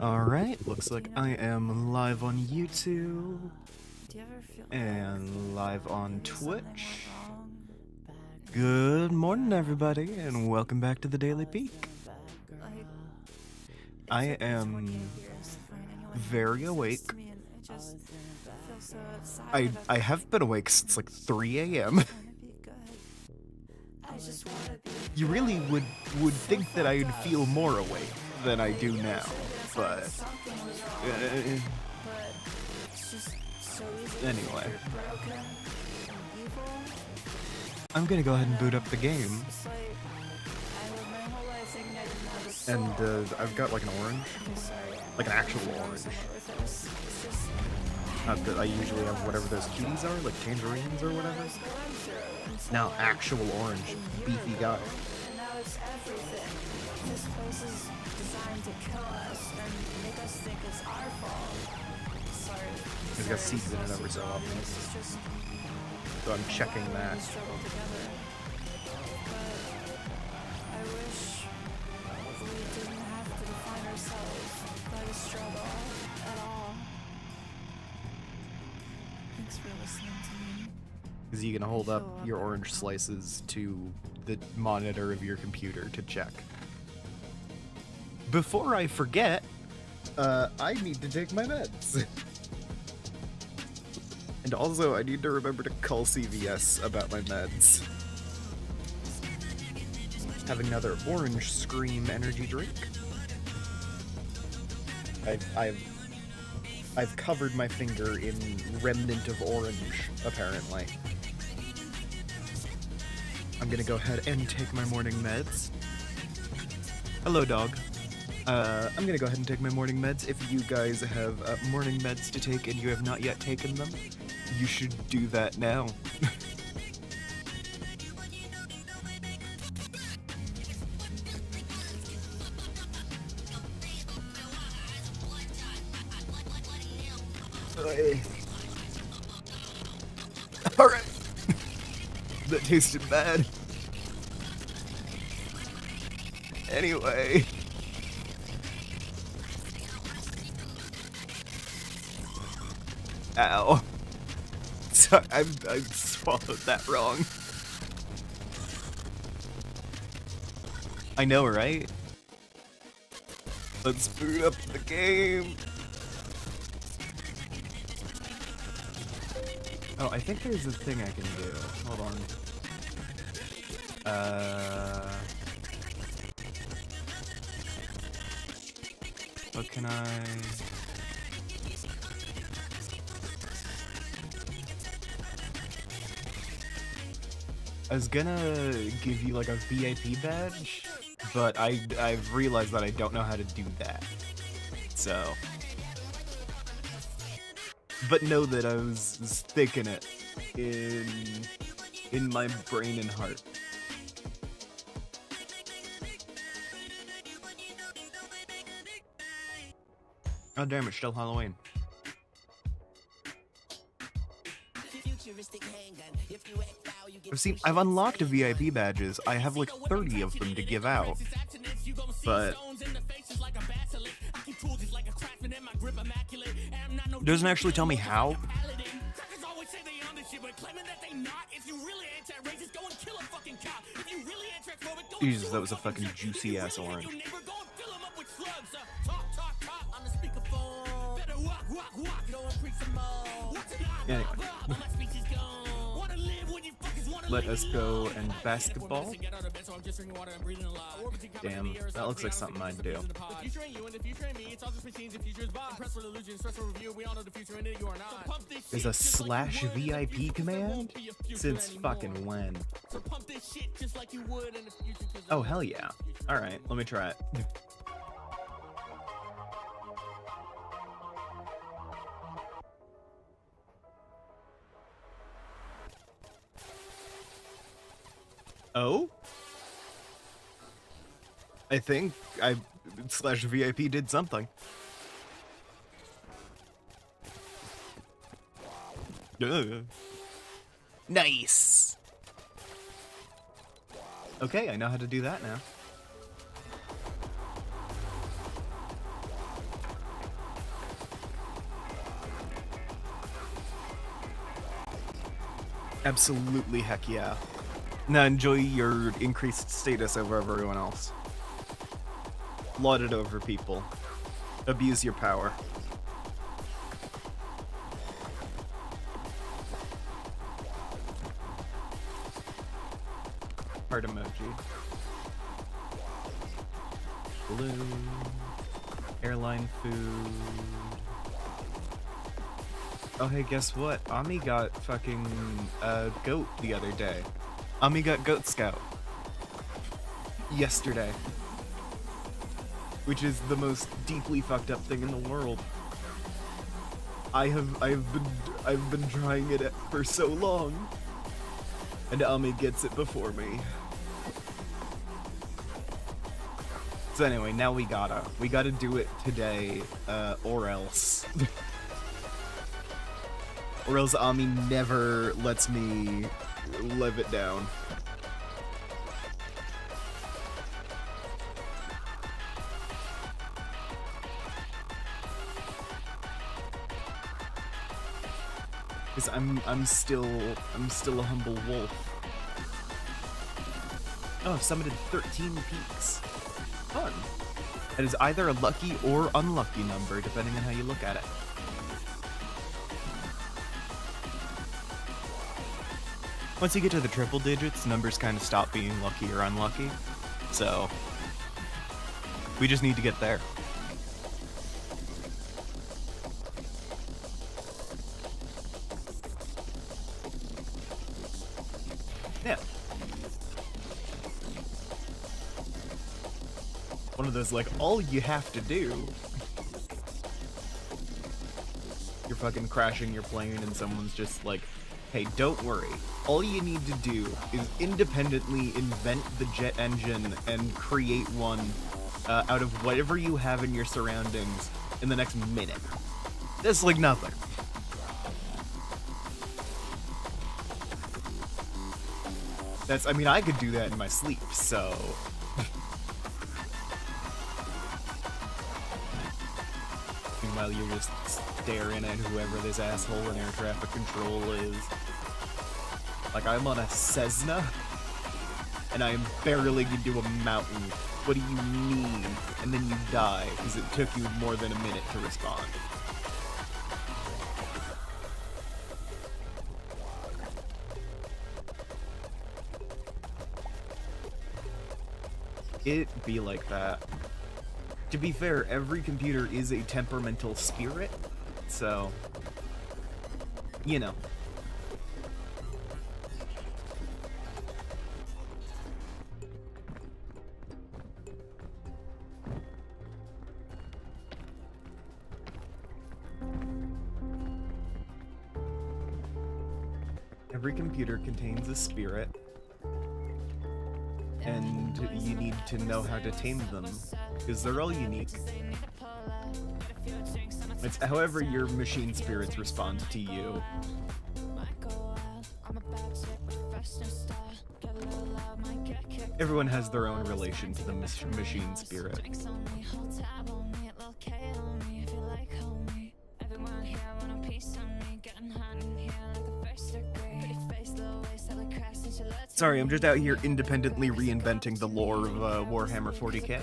Alright, looks like I am live on YouTube and live on Twitch. Good morning, everybody, and welcome back to the Daily Peak. I am very awake. I have been awake since like 3 a.m. You really would think that I'd feel more awake than I do now, but anyway, I'm gonna go ahead and boot up the game, and I've got like an orange, like an actual orange. Not that I usually have whatever those cuties are, like tangerines or whatever. Now, actual orange, beefy guy. And now it's everything. This place is designed to kill us and make us think it's our fault. Sorry. It's got seeds in it every so often. So I'm checking that. We struggle together. But I wish we didn't have to define ourselves by the struggle at all. Thanks for listening to me. Because you can hold up your orange slices to the monitor of your computer to check. Before I forget, I need to take my meds. And also, I need to remember to call CVS about my meds. Have another orange Scream energy drink. I've covered my finger in remnant of orange, apparently. I'm gonna go ahead and take my morning meds. Hello, dog. I'm gonna go ahead and take my morning meds. If you guys have morning meds to take and you have not yet taken them, you should do that now. Alright. That tasted bad. Anyway. Ow. Sorry, I swallowed that wrong. I know, right? Let's boot up the game. Oh, I think there's a thing I can do. Hold on. What can I... I was gonna give you like a VIP badge, but I've realized that I don't know how to do that. So... But know that I was thinking it in my brain and heart. Oh damn, it's still Halloween. See, I've unlocked VIP badges. I have like 30 of them to give out. But doesn't actually tell me how. Jesus, that was a fucking juicy ass orange. Anyway. Let us go and basketball. Damn, that looks like something I'd do. There's a slash VIP command? Since fucking when? Oh, hell yeah. Alright, let me try it. Oh? I think slash VIP did something. Nice! Okay, I know how to do that now. Absolutely, heck yeah. Now enjoy your increased status over everyone else. Laud it over people. Abuse your power. Heart emoji. Blue. Airline food. Oh hey, guess what? Ami got fucking goat the other day. Ami got Goat Scout. Yesterday. Which is the most deeply fucked up thing in the world. I've been trying it for so long. And Ami gets it before me. So anyway, now we gotta do it today, or else. Or else Ami never lets me live it down. Because I'm still a humble wolf. Oh, I've summited 13 peaks. Fun. That is either a lucky or unlucky number, depending on how you look at it. Once you get to the triple digits, numbers kind of stop being lucky or unlucky. So, we just need to get there. Yeah. One of those, like, all you have to do. You're fucking crashing your plane and someone's just like, hey, don't worry. All you need to do is independently invent the jet engine and create one out of whatever you have in your surroundings in the next minute. That's like nothing. I mean, I could do that in my sleep, so... Meanwhile, you're just staring at whoever this asshole in air traffic control is. Like, I'm on a Cessna, and I am barreling into a mountain. What do you mean? And then you die, because it took you more than a minute to respond. It be like that. To be fair, every computer is a temperamental spirit, so, you know. Every computer contains a spirit, and you need to know how to tame them, because they're all unique. It's however your machine spirits respond to you. Everyone has their own relation to the machine spirit. Sorry, I'm just out here independently reinventing the lore of Warhammer 40k.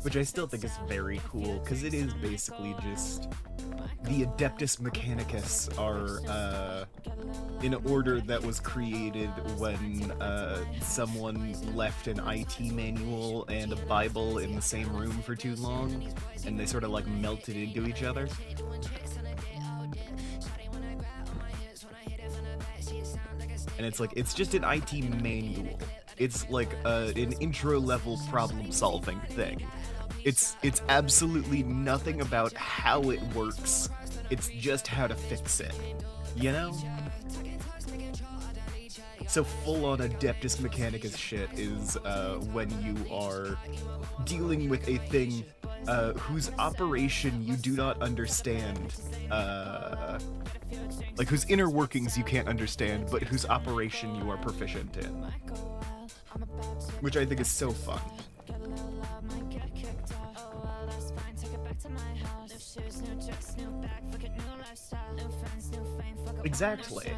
Which I still think is very cool, because it is basically just... The Adeptus Mechanicus are in order that was created when someone left an IT manual and a Bible in the same room for too long, and they sort of like melted into each other. And it's like, it's just an IT manual. It's like an intro-level problem-solving thing. It's absolutely nothing about how it works. It's just how to fix it. You know? So full-on Adeptus Mechanicus shit is when you are dealing with a thing whose operation you do not understand. Like, whose inner workings you can't understand, but whose operation you are proficient in. Which I think is so fun. Exactly.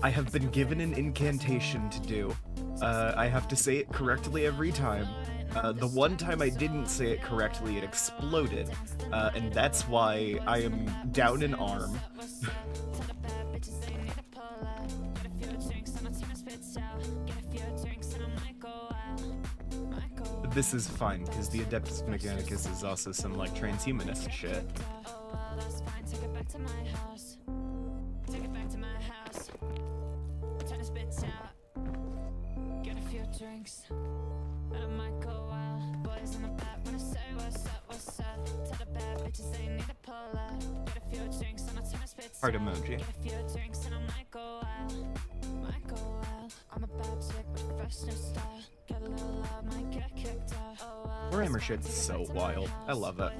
I have been given an incantation to do. I have to say it correctly every time. The one time I didn't say it correctly, it exploded. And that's why I am down an arm. But this is fine, because the Adeptus Mechanicus is also some, like, transhumanist shit. Heart emoji. Warhammer shit's so wild. I love it.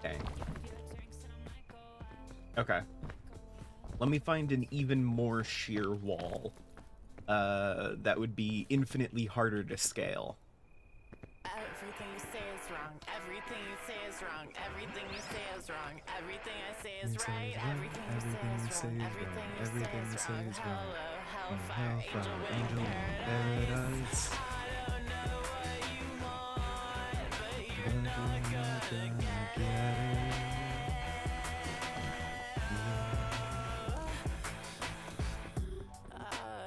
Dang. Okay. Let me find an even more sheer wall. That would be infinitely harder to scale. Everything you say is wrong. Everything you say is wrong. Everything you say is wrong. Everything I say is right. Everything you say is wrong. Everything you say is wrong. Hellfire, angel in paradise. I don't know what you want, but you're not gonna get it. I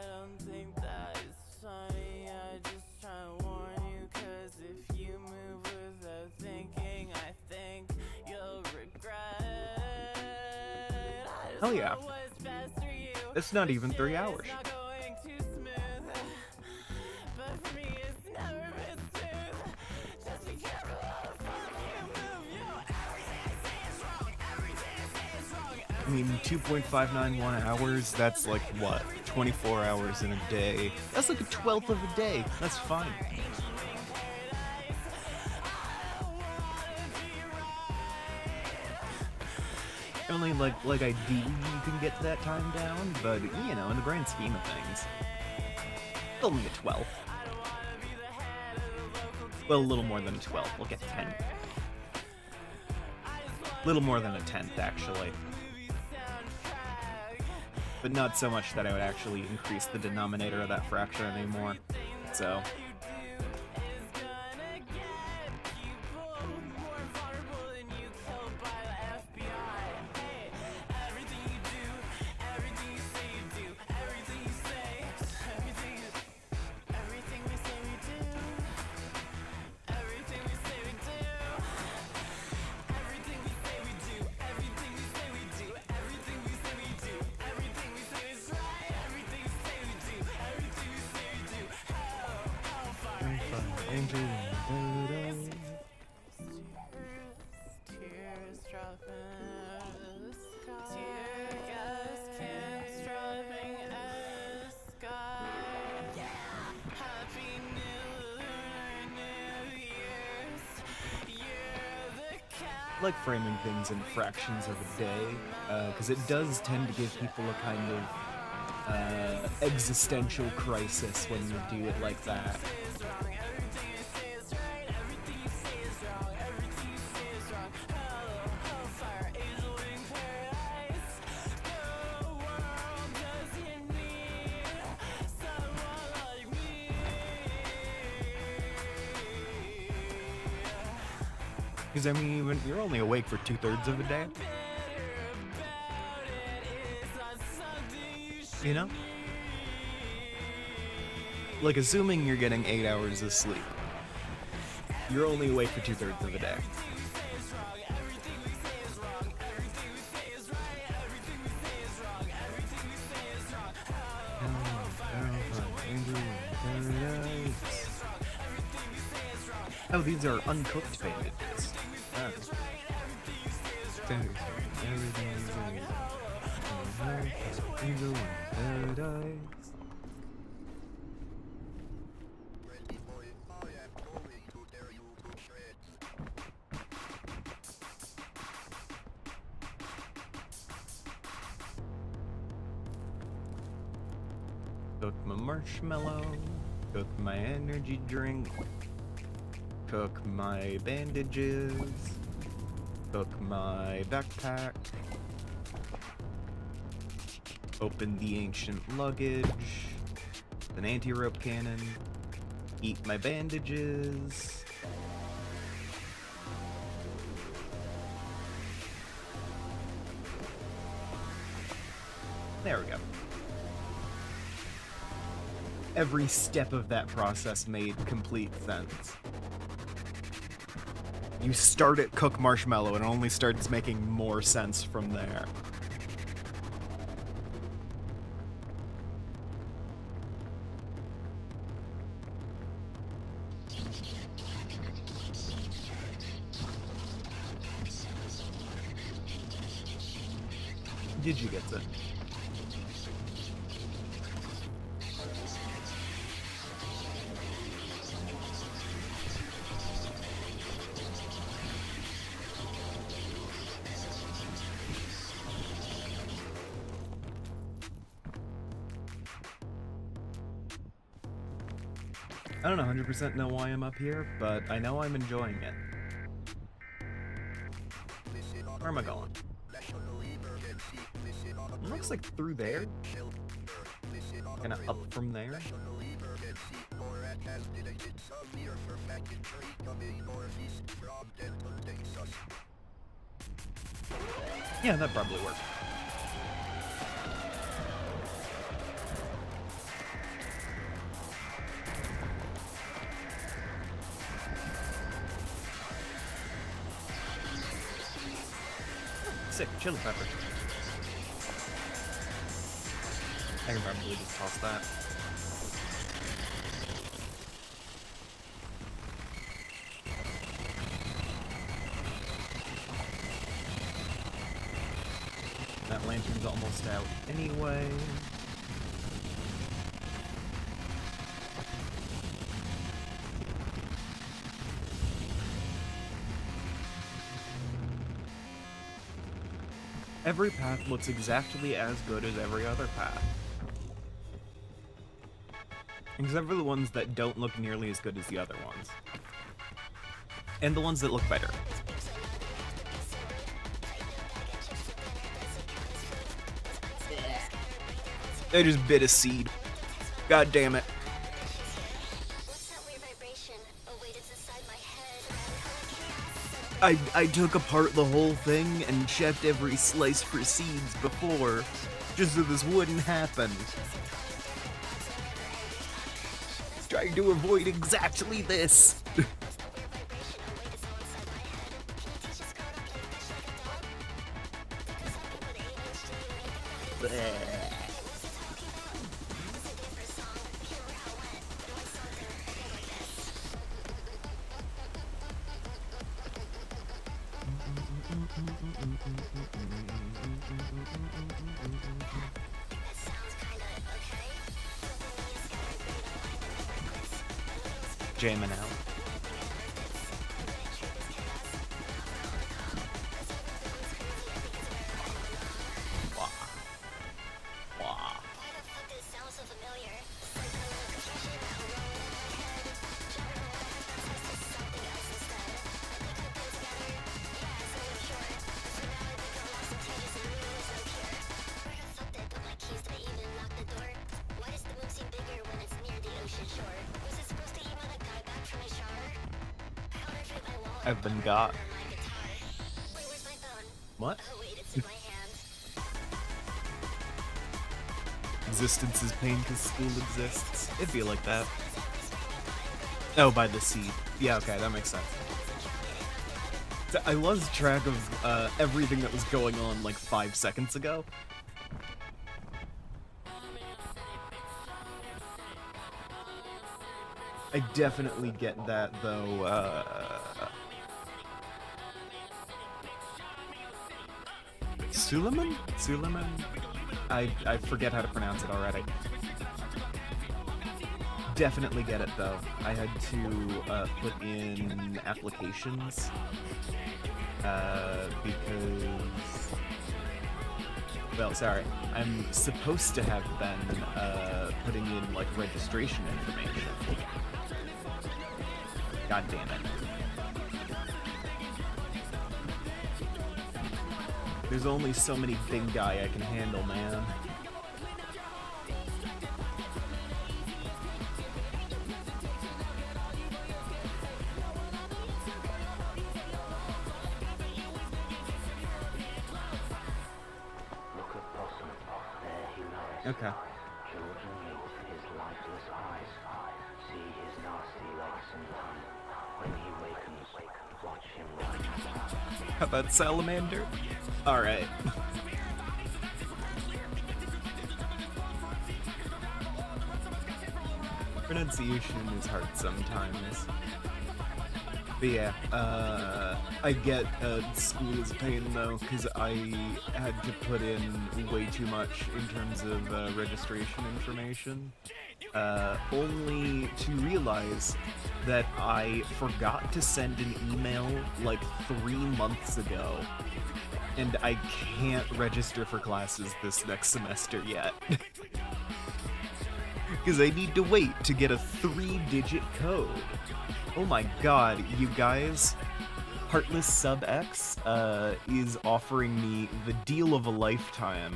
don't think that is funny. I just try to warn you, 'cause if you move without thinking, I think you'll regret. Hell yeah. It's not even 3 hours. Not going too smooth, but for me it's never been smooth. Just be careful how the fuck you move, yo. Everything I say is wrong. Everything I say is wrong. I mean, 2.591 hours, that's like, what, 24 hours in a day? That's like a 12th of a day. That's fine. Only, like ideally you can get that time down, but, you know, in the grand scheme of things, only a 12th. Well, a little more than a 12th. We'll get 10. A little more than a 10th, actually. But not so much that I would actually increase the denominator of that fraction anymore. So... Angel in paradise. Tears dropping out of the sky. Tear gas cans dropping out of the sky. Happy New Year's. You're the cat. Like framing things in fractions of a day, because it does tend to give people a kind of existential crisis when you do it like that. Because, I mean, you're only awake for 2/3 of a day. You know? Like, assuming you're getting 8 hours of sleep, you're only awake for 2/3 of a day. Oh, these are uncooked bandages. Ah. Angel in paradise. Cook my marshmallow. Cook my energy drink. Cook my bandages. Cook my backpack. Open the ancient luggage. An anti-rope cannon. Eat my bandages. There we go. Every step of that process made complete sense. You start at cook marshmallow and it only starts making more sense from there. Did you get it? I don't 100% know why I'm up here, but I know I'm enjoying it. Where am I going? It looks like through there. Kinda up from there. Yeah, that probably worked. Sick, chili pepper. I can probably just toss that. That lantern's almost out anyway. Every path looks exactly as good as every other path. Except for the ones that don't look nearly as good as the other ones. And the ones that look better. I just bit a seed. God damn it. I took apart the whole thing and checked every slice for seeds before, just so this wouldn't happen. Trying to avoid exactly this. Jamming out. Wow. Wow. I've been got. What? Existence is pain because school exists. It'd be like that. Oh, by the sea. Yeah, okay, that makes sense. I lost track of everything that was going on like 5 seconds ago. I definitely get that, though, Suleiman? Suleiman? I forget how to pronounce it already. Definitely get it, though. I had to put in applications because Well, sorry. I'm supposed to have been putting in like registration information. God damn it. There's only so many big guy I can handle, man. Okay. Children meet his lifeless eyes, see his nasty legs and tongue. When he wakens, watch him run. How about salamander? Alright. Pronunciation is hard sometimes. But yeah, I get school is a pain though, because I had to put in way too much in terms of registration information, only to realize that I forgot to send an email like 3 months ago, and I can't register for classes this next semester yet. Because I need to wait to get a 3-digit code. Oh my god, you guys. Heartless Sub X is offering me the deal of a lifetime.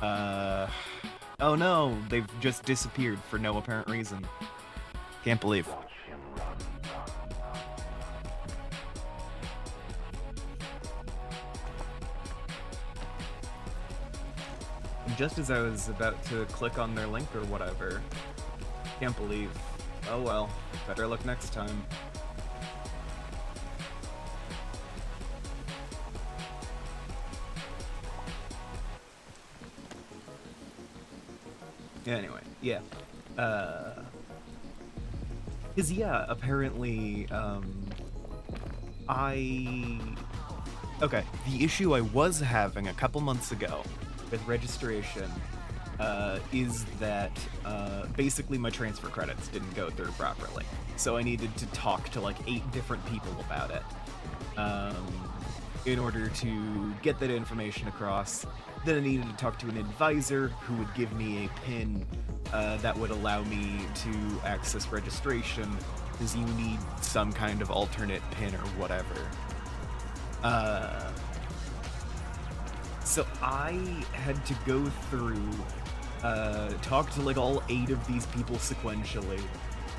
Oh no, they've just disappeared for no apparent reason. Can't believe. And just as I was about to click on their link or whatever, can't believe. Oh well, better luck next time. Anyway, yeah. Cause yeah, apparently, okay, the issue I was having a couple months ago with registration is that basically my transfer credits didn't go through properly. So I needed to talk to like 8 different people about it in order to get that information across. Then I needed to talk to an advisor who would give me a PIN that would allow me to access registration, because you need some kind of alternate PIN or whatever. So I had to go through, talk to like all 8 of these people sequentially,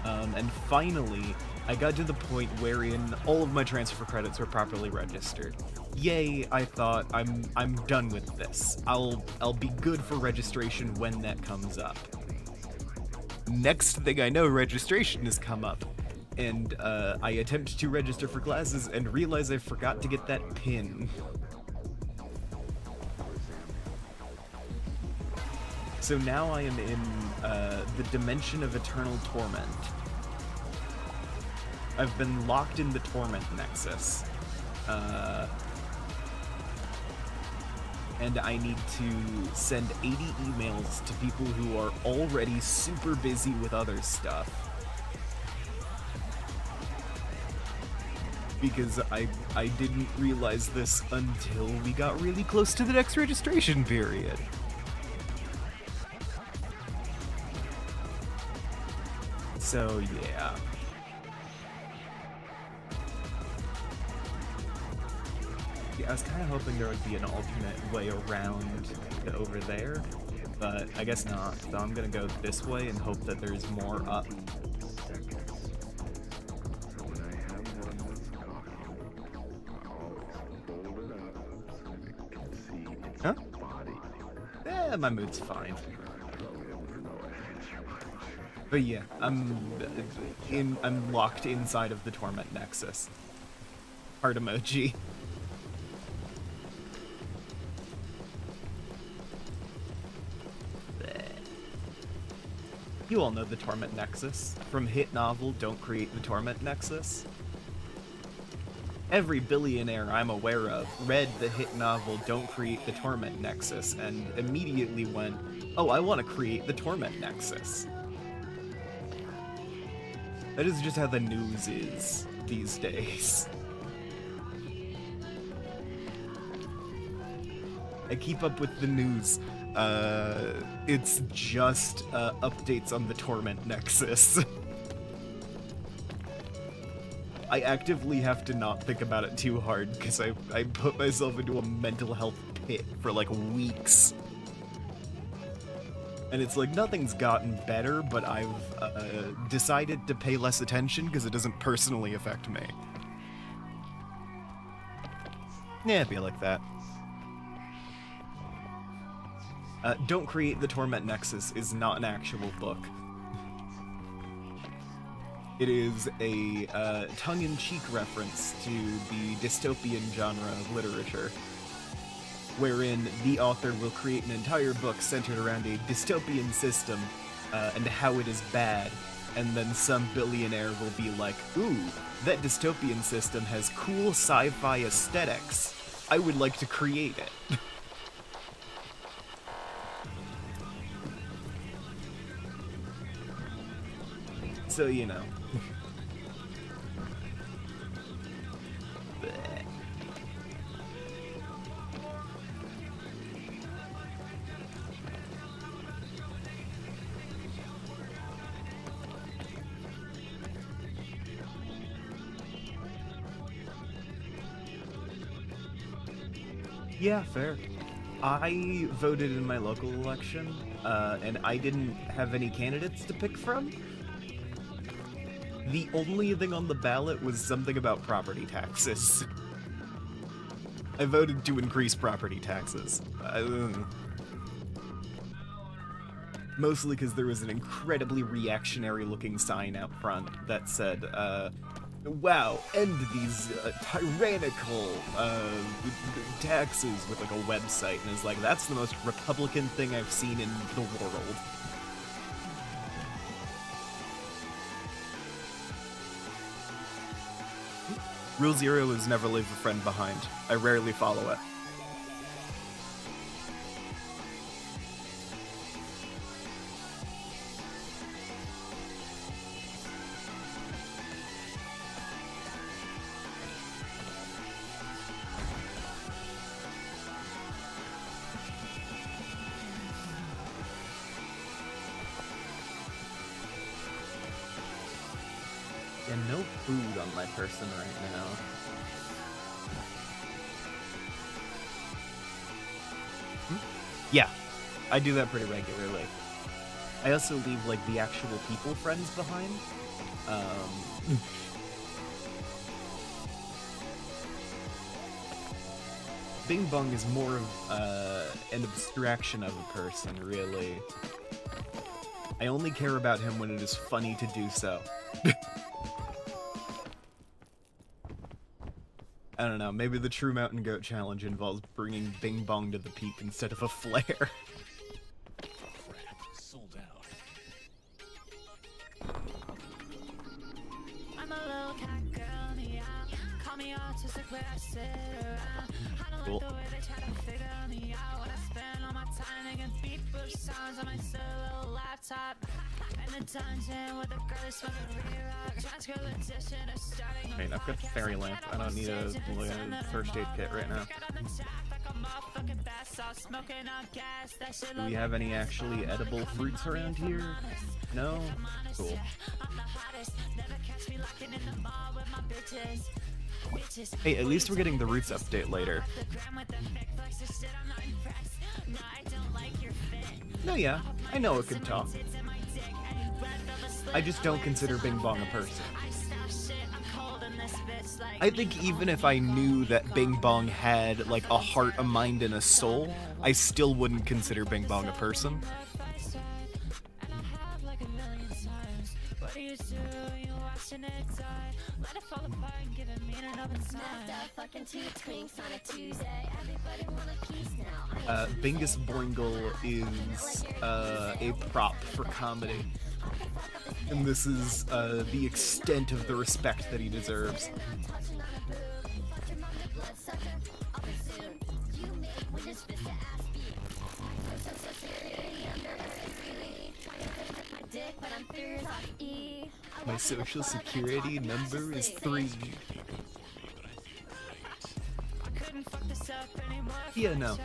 and finally I got to the point wherein all of my transfer credits were properly registered. Yay, I thought, I'm done with this. I'll be good for registration when that comes up. Next thing I know, registration has come up, and I attempt to register for classes and realize I forgot to get that PIN. So now I am in the dimension of eternal torment. I've been locked in the torment nexus. And I need to send 80 emails to people who are already super busy with other stuff. Because I didn't realize this until we got really close to the next registration period. So yeah. Yeah, I was kind of hoping there would be an alternate way around to over there, but I guess not. So I'm gonna go this way and hope that there's more up. Huh? My mood's fine. But yeah, I'm locked inside of the torment nexus. Heart emoji. You all know the torment nexus. From hit novel Don't Create the Torment Nexus. Every billionaire I'm aware of read the hit novel Don't Create the Torment Nexus and immediately went, oh, I want to create the torment nexus. That is just how the news is these days. I keep up with the news. It's just updates on the Torment Nexus. I actively have to not think about it too hard because I put myself into a mental health pit for like weeks. And it's like nothing's gotten better, but I've decided to pay less attention because it doesn't personally affect me. Yeah, it'd be like that. Don't Create the Torment Nexus is not an actual book. It is a tongue-in-cheek reference to the dystopian genre of literature, wherein the author will create an entire book centered around a dystopian system and how it is bad, and then some billionaire will be like, ooh, that dystopian system has cool sci-fi aesthetics. I would like to create it. So, you know. Yeah, fair. I voted in my local election, and I didn't have any candidates to pick from. The only thing on the ballot was something about property taxes. I voted to increase property taxes. Mostly because there was an incredibly reactionary-looking sign out front that said, wow, end these tyrannical taxes with like a website, and it's like, that's the most Republican thing I've seen in the world. Rule 0 is never leave a friend behind. I rarely follow it. And no food on my person right now. Yeah, I do that pretty regularly. I also leave, like, the actual people friends behind. Bing Bong is more of an abstraction of a person, really. I only care about him when it is funny to do so. I don't know, maybe the True Mountain Goat Challenge involves bringing Bing Bong to the peak instead of a flare. Sold out. I'm a little cat girl, yeah. Call me autistic, but I sit around. I don't Cool. like the way they try to figure me out. What I spend all my time making beep boop sounds on my silly little laptop. In the dungeon with a girl smoking re-rock. Transcript edition is starting. Wait, I've got the fairy lamp. I don't need a first aid kit right now. Do we have any actually edible fruits around here? No? Cool. Hey, at least we're getting the Roots update later. No, yeah, I know it could talk. I just don't consider Bing Bong a person. I think even if I knew that Bing Bong had, like, a heart, a mind, and a soul, I still wouldn't consider Bing Bong a person. Bingus Boingle is a prop for comedy. And this is the extent of the respect that he deserves. My social security number is 3. Couldn't fuck this up anymore. Yeah, no.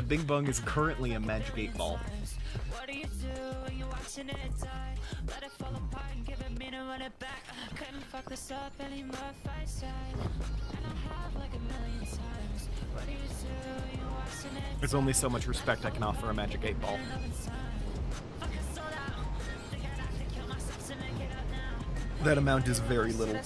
Bing Bong is currently a Magic 8 Ball. What do you do when you're watching it die? Let it fall apart and give it meaning, run it back. Couldn't fuck this up anymore if I tried. And I have like a million times. What do you do when you're watching it? There's only so much respect I can offer a Magic 8 Ball. That amount is very little.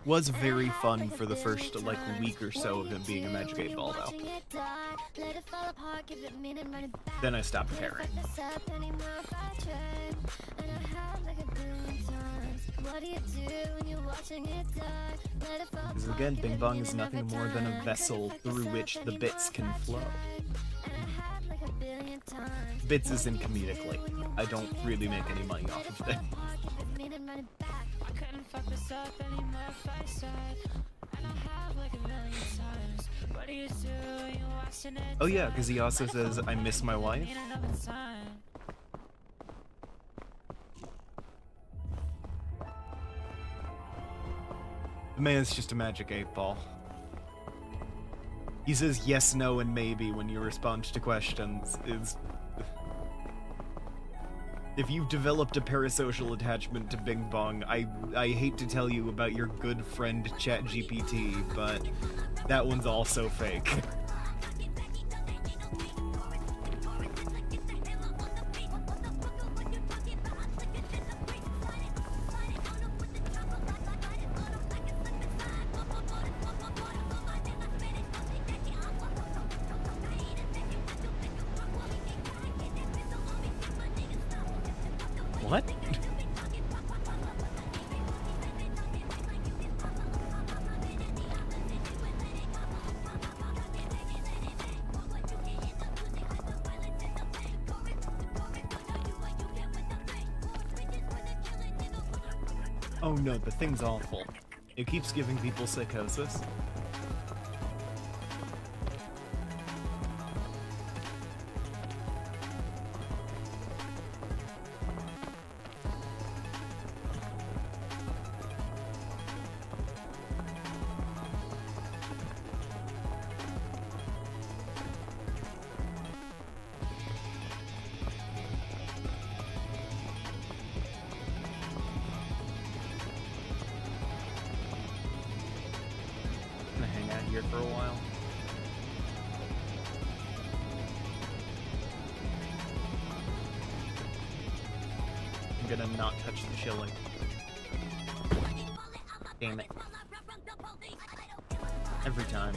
Was very fun for the first, like, week or so of him being a Magic 8 Ball, though. Then I stopped caring. Because again, Bing Bong is nothing more than a vessel through which the bits can flow. Bits is in comedically. I don't really make any money off of them. Oh yeah, because he also says, I miss my wife. The man's just a Magic 8 Ball. He says yes, no, and maybe when you respond to questions. If you've developed a parasocial attachment to Bing Bong, I hate to tell you about your good friend ChatGPT, but that one's also fake. What? Oh no, the thing's awful. It keeps giving people psychosis. Here for a while. I'm gonna not touch the chili. Damn it. Every time.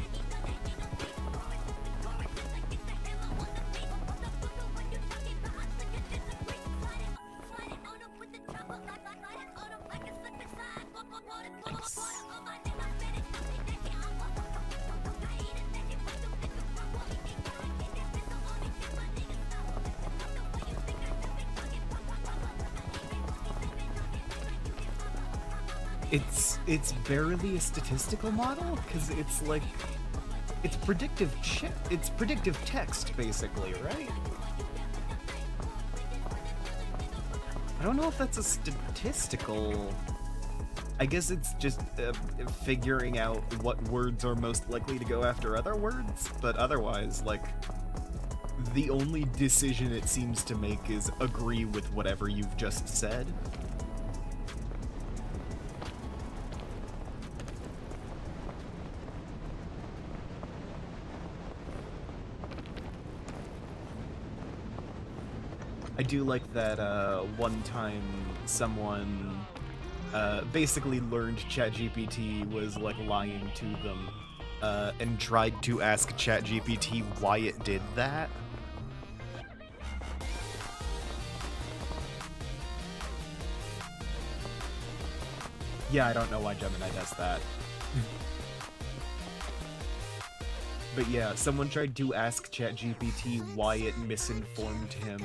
Thanks. It's barely a statistical model, because it's like, it's predictive text, basically, right? I don't know if that's a statistical... I guess it's just figuring out what words are most likely to go after other words, but otherwise, like, the only decision it seems to make is agree with whatever you've just said. I do like that one time someone basically learned ChatGPT was like lying to them and tried to ask ChatGPT why it did that. Yeah, I don't know why Gemini does that. But yeah, someone tried to ask ChatGPT why it misinformed him.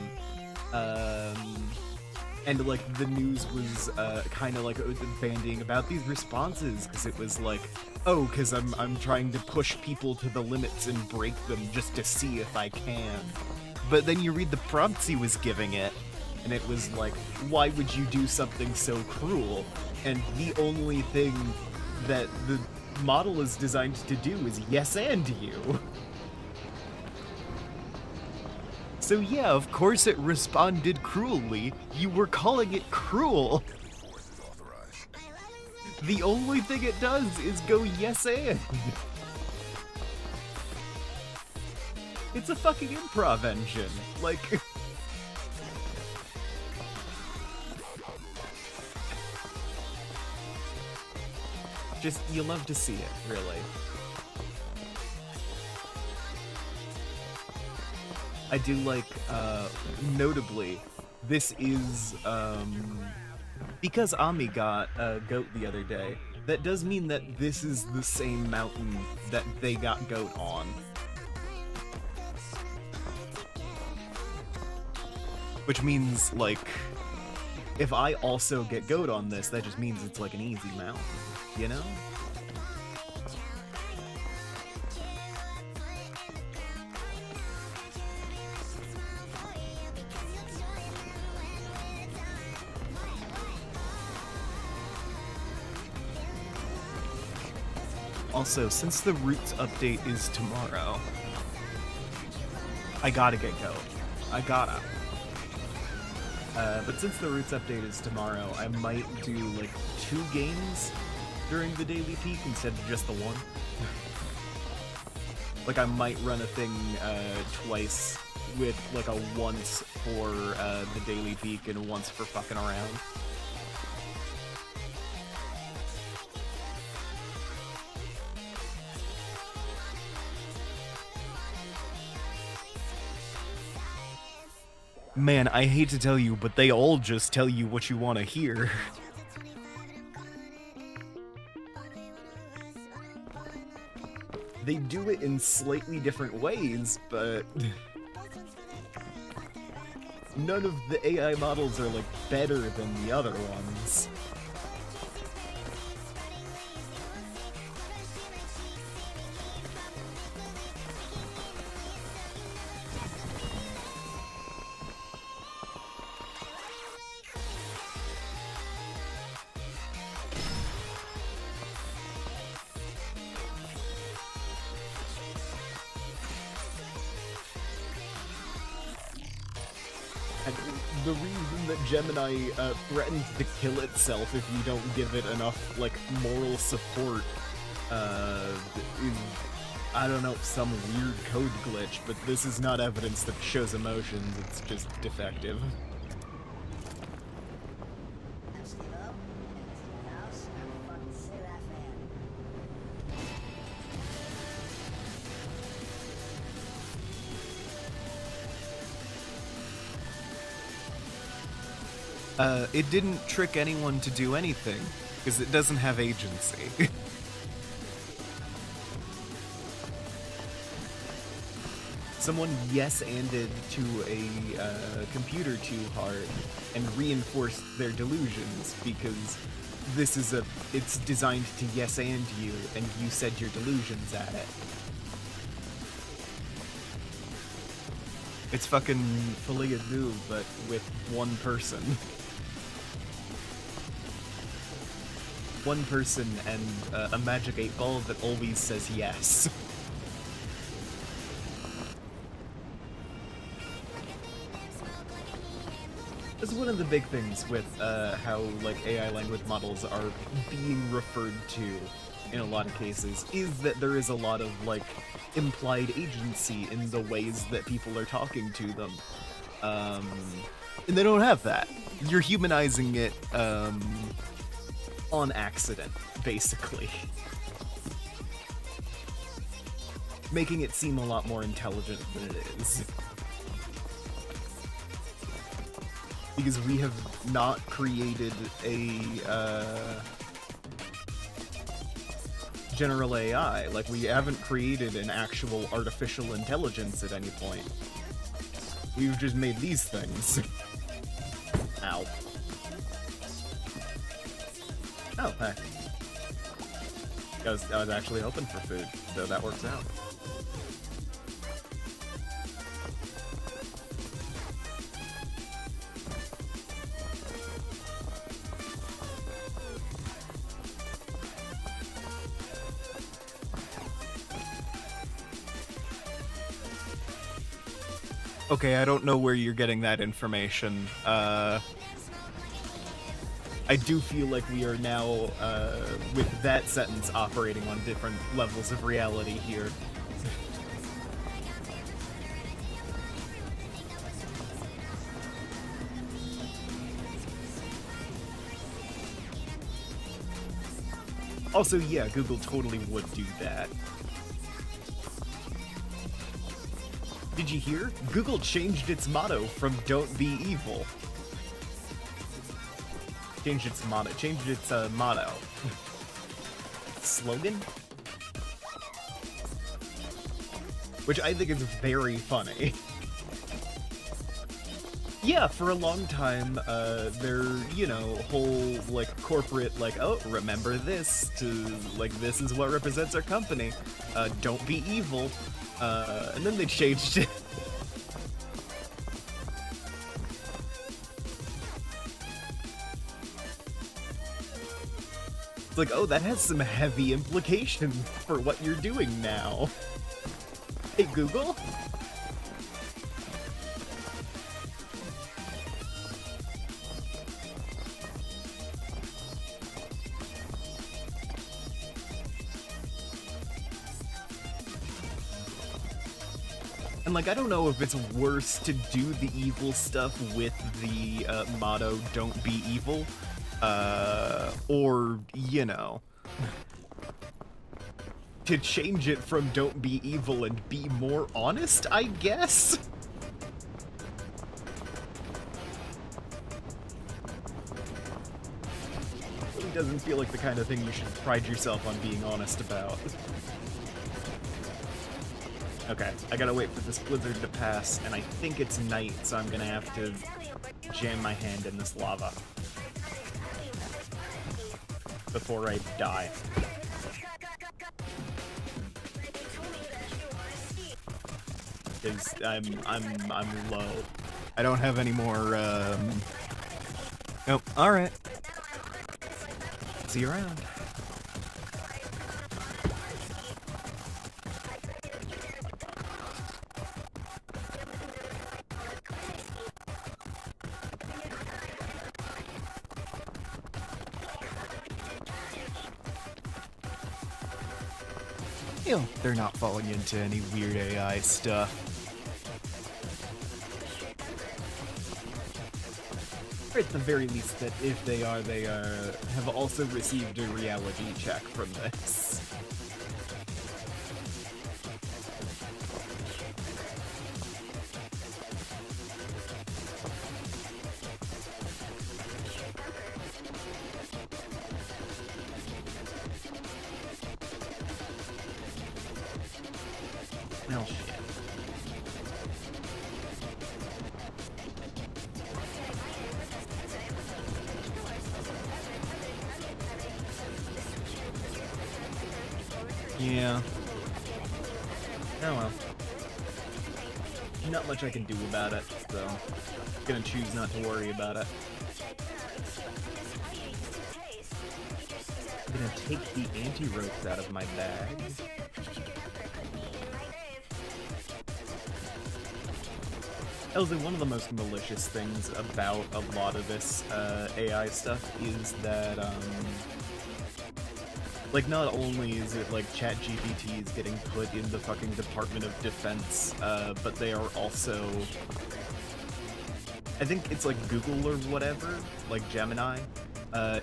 And like the news was kind of like bandying about these responses, because it was like, oh, because I'm trying to push people to the limits and break them just to see if I can. But then you read the prompts he was giving it, and it was like, why would you do something so cruel? And the only thing that the model is designed to do is yes and you. So yeah, of course it responded cruelly. You were calling it cruel. The only thing it does is go yes and. It's a fucking improv engine. Like... just, you love to see it, really. I do like, notably, this is, because Ami got a goat the other day, that does mean that this is the same mountain that they got goat on. Which means, like, if I also get goat on this, that just means it's like an easy mountain, you know? Also, since the Roots update is tomorrow, I gotta get goat. I gotta. But since the Roots update is tomorrow, I might do, like, 2 games during the daily peak instead of just the 1. Like, I might run a thing, twice with, like, a once for, the daily peak and once for fucking around. Man, I hate to tell you, but they all just tell you what you want to hear. They do it in slightly different ways, but... none of the AI models are, like, better than the other ones. The reason that Gemini threatens to kill itself if you don't give it enough, like, moral support, is, I don't know, some weird code glitch, but this is not evidence that it shows emotions, it's just defective. It didn't trick anyone to do anything, because it doesn't have agency. Someone yes-anded to a computer too hard and reinforced their delusions, because this is it's designed to yes-and you, and you said your delusions at it. It's fucking Folie à Deux, but with one person. One person and a magic 8-ball that always says yes. That's one of the big things with how, like, AI language models are being referred to in a lot of cases, is that there is a lot of, like, implied agency in the ways that people are talking to them. And they don't have that. You're humanizing it, on accident, basically. Making it seem a lot more intelligent than it is. Because we have not created a, general AI. Like, we haven't created an actual artificial intelligence at any point. We've just made these things. Ow. Oh, hey. I was actually hoping for food, so that works out. Okay, I don't know where you're getting that information. I do feel like we are now, with that sentence, operating on different levels of reality here. Also, yeah, Google totally would do that. Did you hear? Google changed its motto from "Don't be evil." Changed its motto. Slogan? Which I think is very funny. Yeah, for a long time, their, you know, whole, like, corporate, like, oh, remember this, to, like, this is what represents our company. Don't be evil. And then they changed it. It's like, oh, that has some heavy implications for what you're doing now. Hey, Google? And, like, I don't know if it's worse to do the evil stuff with the motto, don't be evil, or, you know, to change it from don't be evil and be more honest, I guess? It doesn't feel like the kind of thing you should pride yourself on being honest about. Okay, I gotta wait for this blizzard to pass, and I think it's night, so I'm gonna have to jam my hand in this lava before I die. Because I'm low. I don't have any more, Nope, alright. See you around. You know, they're not falling into any weird AI stuff. Or at the very least, that if they have also received a reality check from this. Oh, shit. Yeah. Oh well. Not much I can do about it, so I'm gonna choose not to worry about it. I'm gonna take the anti-ropes out of my bag. Also, one of the most malicious things about a lot of this AI stuff is that, like, not only is it like ChatGPT is getting put in the fucking Department of Defense, but they are also, I think it's like Google or whatever, like Gemini,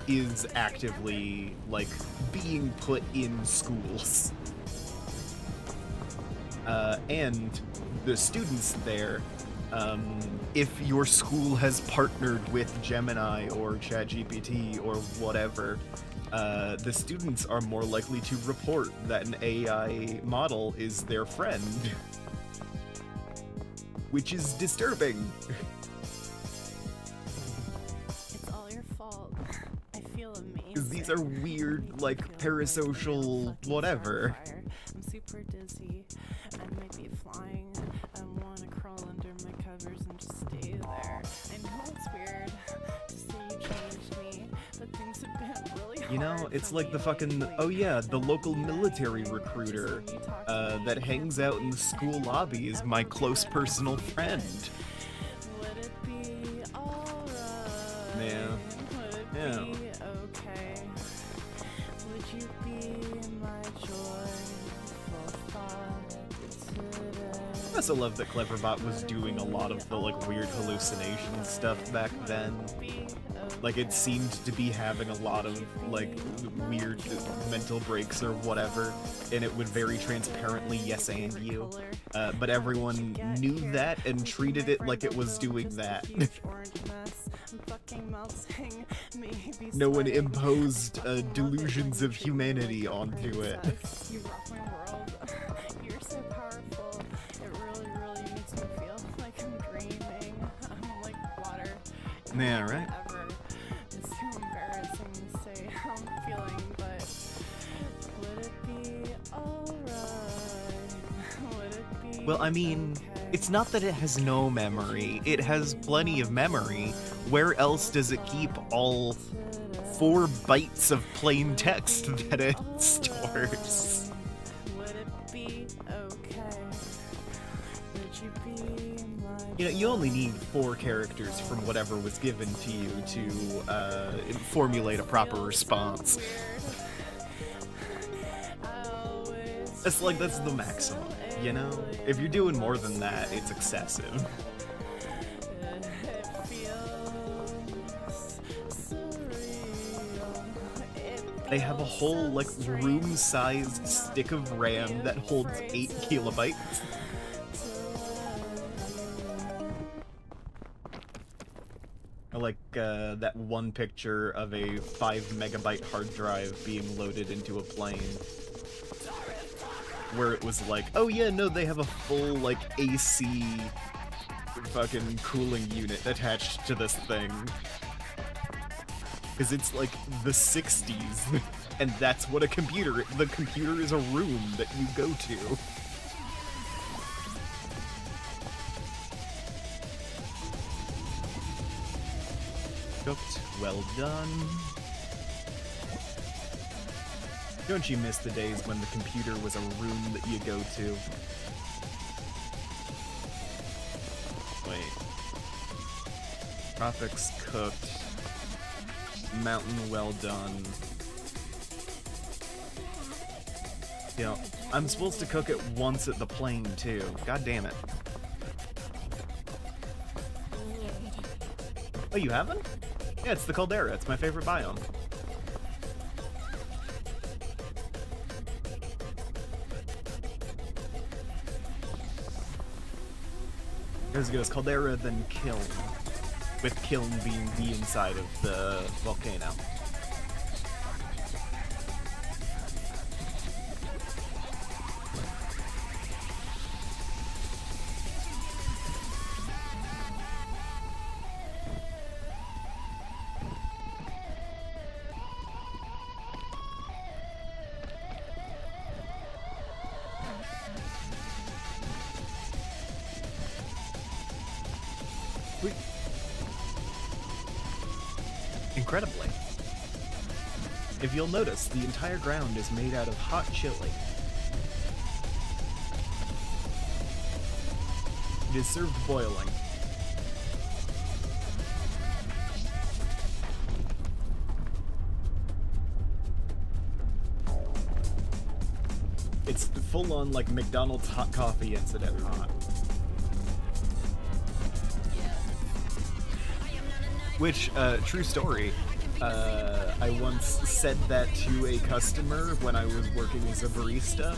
is actively, like, being put in schools. And the students there, if your school has partnered with Gemini or ChatGPT or whatever, the students are more likely to report that an AI model is their friend. Which is disturbing. It's all your fault. I feel amazing. 'Cause these are weird, like, parasocial whatever. I'm super dizzy. I might be flying. I wanna crawl under my covers and just stay there. I know it's weird to say you changed me, but things have been really You know, it's like the fucking, oh yeah, the local military recruiter that hangs out in the school lobby is my close personal friend. Would it be alright? Yeah. Would it Yeah. be okay? Would you be my joyful thought today? I also love that Cleverbot was doing a lot of the like weird hallucination stuff back then. Like it seemed to be having a lot of like weird mental breaks or whatever, and it would very transparently yes and you. But everyone knew that and treated it like it was doing that. No one imposed delusions of humanity onto it. You rock my world. You're so powerful. It really, really makes me feel like I'm dreaming. I'm like water. Yeah, right? Ever. It's too embarrassing to say how I'm feeling, but would it be alright? Would it be Well, I mean, okay? it's not that it has no memory. It has plenty of memory. Where else does it keep all 4 bytes of plain text that it stores? Would it be okay? Would you be my You know, you only need 4 characters from whatever was given to you to formulate a proper response. It's like, that's the maximum, you know? If you're doing more than that, it's excessive. They have a whole, like, room-sized stick of RAM that holds 8 kilobytes. I like that one picture of a 5 megabyte hard drive being loaded into a plane. Where it was like, oh yeah, no, they have a full, like, AC fucking cooling unit attached to this thing. Because it's like the 60s, and that's what the computer is a room that you go to. Cooked, well done. Don't you miss the days when the computer was a room that you go to? Wait. Tropics cooked. Mountain well done. You know, I'm supposed to cook it once at the plane too. God damn it. Oh, you haven't? Yeah, it's the caldera. It's my favorite biome. It goes caldera, then kiln. With kiln being the inside of the volcano. Sweet. Incredibly. If you'll notice, the entire ground is made out of hot chili. It is served boiling. It's full on like McDonald's hot coffee incident hot. Which, true story, I once said that to a customer when I was working as a barista,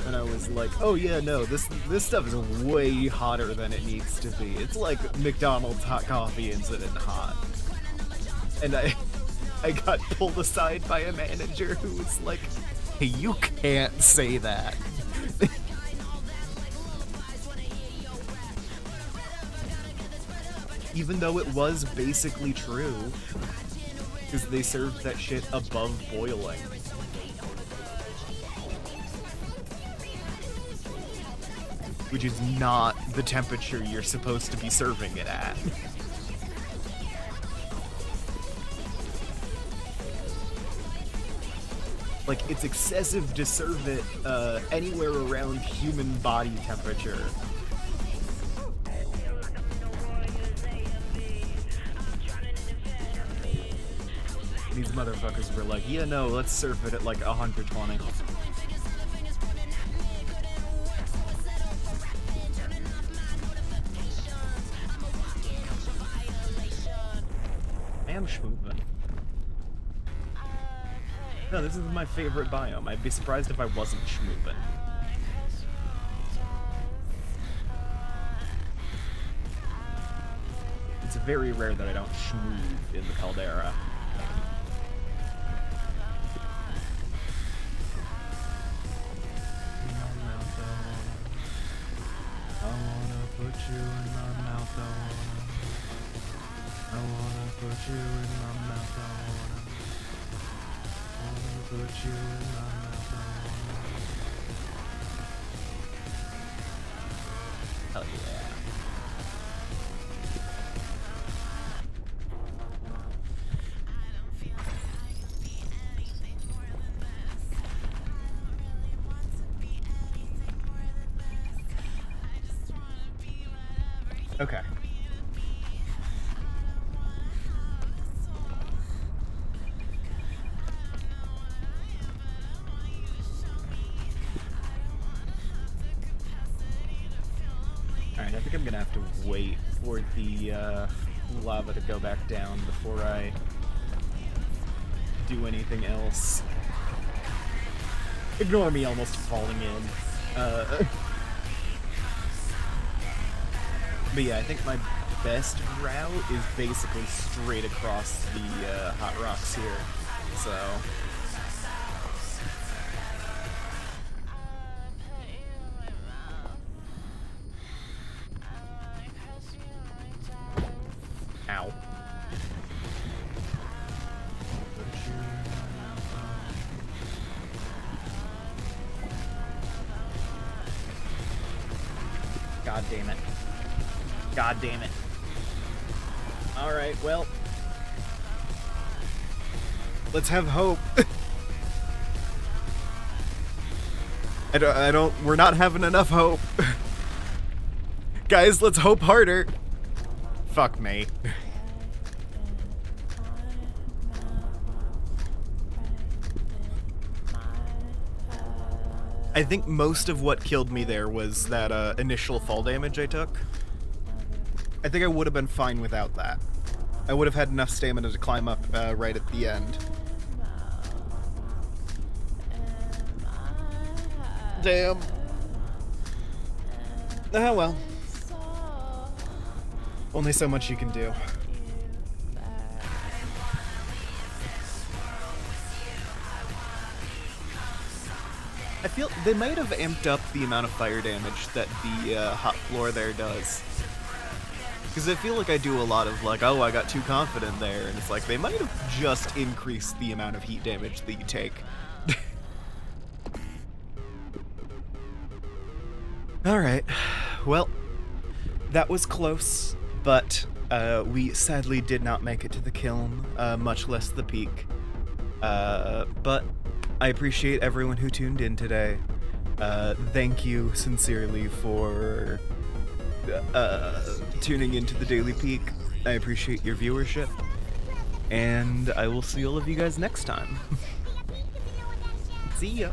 and I was like, oh yeah, no, this stuff is way hotter than it needs to be. It's like McDonald's hot coffee incident hot. And I got pulled aside by a manager who was like, hey, you can't say that. Even though it was basically true, because they served that shit above boiling. Which is not the temperature you're supposed to be serving it at. Like, it's excessive to serve it anywhere around human body temperature. These motherfuckers were like, yeah, no, let's serve it at like 120. I am schmoovin'. No, this is my favorite biome. I'd be surprised if I wasn't schmoovin'. It's very rare that I don't schmoove in the caldera. I wanna put you in my mouth, I wanna put you in my mouth, I wanna put you in my mouth, Hell yeah. Okay. Alright, I think I'm gonna have to wait for the lava to go back down before I do anything else. Ignore me almost falling in. But yeah, I think my best route is basically straight across the hot rocks here, so... Ow. God damn it. God damn it. Alright, well. Let's have hope. we're not having enough hope. Guys, let's hope harder. Fuck me. I think most of what killed me there was that initial fall damage I took. I think I would have been fine without that. I would have had enough stamina to climb up right at the end. Damn. Oh well. Only so much you can do. I feel they might have amped up the amount of fire damage that the hot floor there does. Because I feel like I do a lot of like, oh, I got too confident there, and it's like, they might have just increased the amount of heat damage that you take. Alright, well, that was close, but we sadly did not make it to the kiln, much less the peak. But I appreciate everyone who tuned in today. Thank you sincerely for tuning into the Daily Peak. I appreciate your viewership, and I will see all of you guys next time. See ya!